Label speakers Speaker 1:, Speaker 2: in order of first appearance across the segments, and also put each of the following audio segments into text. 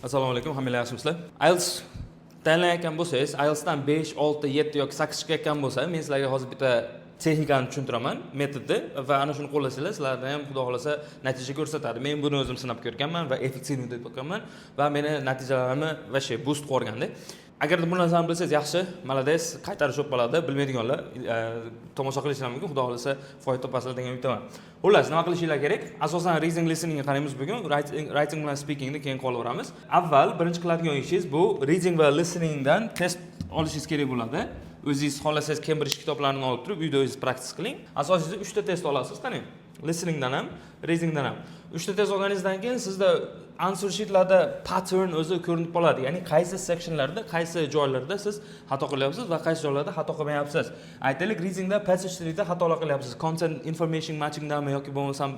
Speaker 1: Assalomu alaykum, hammalar yaxshimisizlar? IELTS tanlayotgan bo'lsangiz, IELTSdan 5, 6, 7 yoki 8 chiqayotgan bo'lsa, men sizlarga hozir bitta texnikani tushuntiraman, metodni va ana shuni qo'llasanglar, sizlarda ham xudo xolasa natija ko'rsatadi. Men buni o'zim sinab ko'rganman va effektiv deb ko'rganman va meni natijalarimni vashe boost qilganda. Agar bu narsani bilsangiz yaxshi, malades, qaytarish bo'lib qoladi, bilmaydiganlar tomosha qilishingiz mumkin, xudo xolasa foyda topasizlar degan umiddaman. Xullas, nima qilishinglar kerak? Asosan reading listeningga qaraymiz bugun, writing bilan speakingni keyin qolaveramiz. Avval birinchi qiladigan ishingiz bu reading va listeningdan test olishingiz kerak bo'ladi. O'zingiz xohlasangiz Cambridge kitoblarini olib turib, uyda o'zingiz praktik qiling. Asosiysi 3 ta test olasiz, qarang. Listeningdan ham, readingdan ham. 3 ta test olganingizdan keyin sizda answer sheetlarda pattern o'zi ko'rinib qoladi. Ya'ni qaysi sectionlarda, qaysi joylarda siz xato qilyapsiz va qaysi joylarda xato qilmayapsiz. Aytaylik, readingda passage tree'da xatolar qilyapsiz. Content information matchingdami yoki bo'lmasam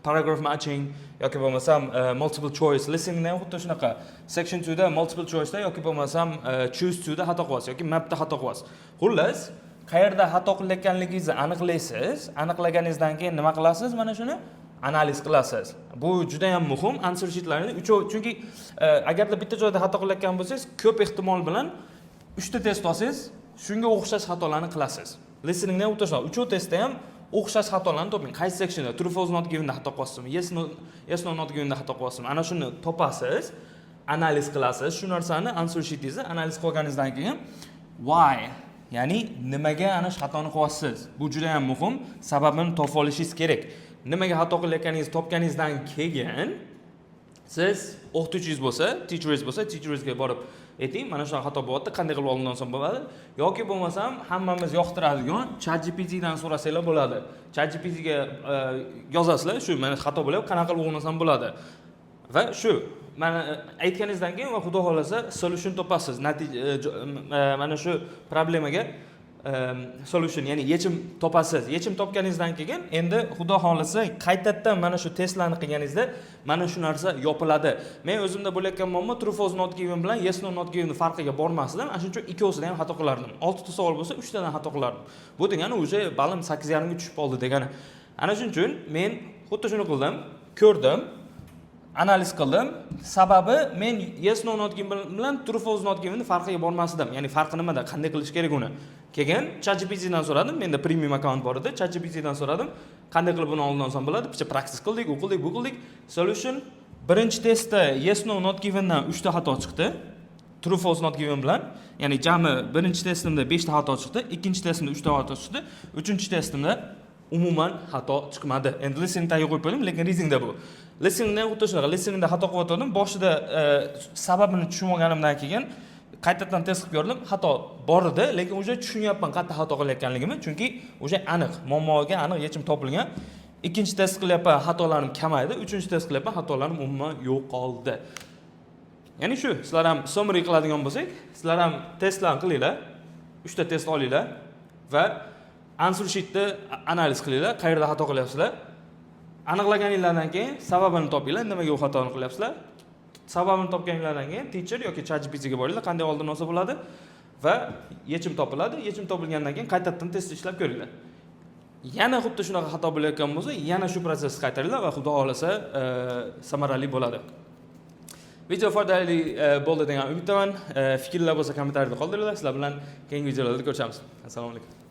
Speaker 1: paragraph matching yoki bo'lmasam multiple choice. Listeningda ham xuddi shunaqa. Section 2 da multiple choice'da yoki bo'lmasam choose 2 da xato qilyapsiz yoki mapda xato qilyapsiz. Xullas, qayerda xato qilayotganligingizni aniqlaysiz. Aniqlaganingizdan keyin nima qilasiz? Mana shuni analiz qilasiz. Bu juda ham muhim. Answer sheetlarni chunki agarda bitta joyda xato qilayotgan bo'lsangiz, ko'p ehtimol bilan 3 ta test olsangiz, shunga o'xshash xatolarni qilasiz. Listeningda ham o'tashadi. 3 testda ham o'xshash xatolarni toping. Qaysi sectionda true false not given da xato qilyapsizmi? Yes no not given da xato qilyapsizmi? Ana shuni topasiz, analiz qilasiz. Shu narsani answer sheetingizni analiz qilganingizdan keyin why, ya'ni nimaga ana shu xatoni qilyapsiz? Bu juda ham muhim. Sababini topib olishingiz kerak. Nimaga xato qilayotganingizni topganingizdan keyin siz o'qituvchingiz bo'lsa, teacheringizga borib ayting, mana shunaqa xato bo'lyapti, qanday qilib oldindan so'ng bo'ladi? Yoki bo'lmasam, hammamiz yoqtiradigan ChatGPT dan so'rasanglar bo'ladi. ChatGPT ga yozasizlar, shu mana xato bo'lyapti, qanaqa qilib o'rnasam bo'ladi? Va shu mana aytganingizdan keyin va xudo xolasa solution topasiz. Mana shu problemaga solution, ya'ni yechim topasiz. Yechim topganingizdan keyin endi xudo xolasa qaytadan mana shu testlarni qilganingizda mana shu narsa yopiladi. Men o'zimda bo'layotgan muammo true false not given bilan yes no not given farqiga bormasdim. Ana shuning uchun ikkovsida ham xato qilardim. 6 ta savol bo'lsa 3 tadan xato qilardim. Bu degani o'sha balim 8,5 ga tushib qoldi degani. Ana shuning uchun men xuddi shuni qildim, ko'rdim, analiz qildim. Sababi men yes no not given bilan true false not givenni farqiga bormasdim. Ya'ni farqi nimada, qanday qilish kerak uni? Keyin ChatGPT dan so'radim. Menda premium account bor edi. ChatGPT dan so'radim. Qanday qilib buni oldindan so'ng bo'ladi? Picha practice qildik, u qildik, bu qildik. Solution birinchi testda yes no not given dan 3 ta xato chiqdi. True false not given bilan. Ya'ni jami birinchi testimda 5 ta xato chiqdi, ikkinchi testimda 3 ta xato chiqdi, uchinchi testimda umuman xato chiqmadi. Endi listening tagiga qo'yib qo'ydim, lekin readingda bu. Listeningda xuddi shunaqa, listeningda xato qilayotgandim. Boshida sababini tushunmaganimdan keyin qaytadan test qilib ko'rdim, xato bor edi, lekin o'sha tushunyapman qayerda xato qilayotganligimni, chunki o'sha aniq, muammoga aniq yechim topilgan. Ikkinchi test qilyapman, xatolarim kamaydi, uchinchi test qilyapman, xatolarim umuman yo'qoldi. Ya'ni shu, sizlar ham summary qiladigan bo'lsak, sizlar ham testlarni qilinglar, 3 ta test olinglar va answer sheetni analiz qilinglar, qayerda xato qilyapsizlar. Aniqlaganingizdan keyin sababini topinglar, nimaga u xatoni qilyapsizlar. Sababini topganingizdan keyin teacher yoki ChatGPT ga boringlar, qanday oldin olsa bo'ladi va yechim topiladi. Yechim topilgandan keyin qaytadan test ishlab ko'ringlar. Yana xuddi shunaqa xato bo'layotgan bo'lsa, yana shu prosessni qaytaringlar va xudo xolasa samarali bo'ladi. Video foydali bo'ldi degan umiddaman. Fikrlar bo'lsa kommentariyada qoldiringlar. Sizlar bilan keyingi videolarda ko'rishamiz. Assalomu alaykum.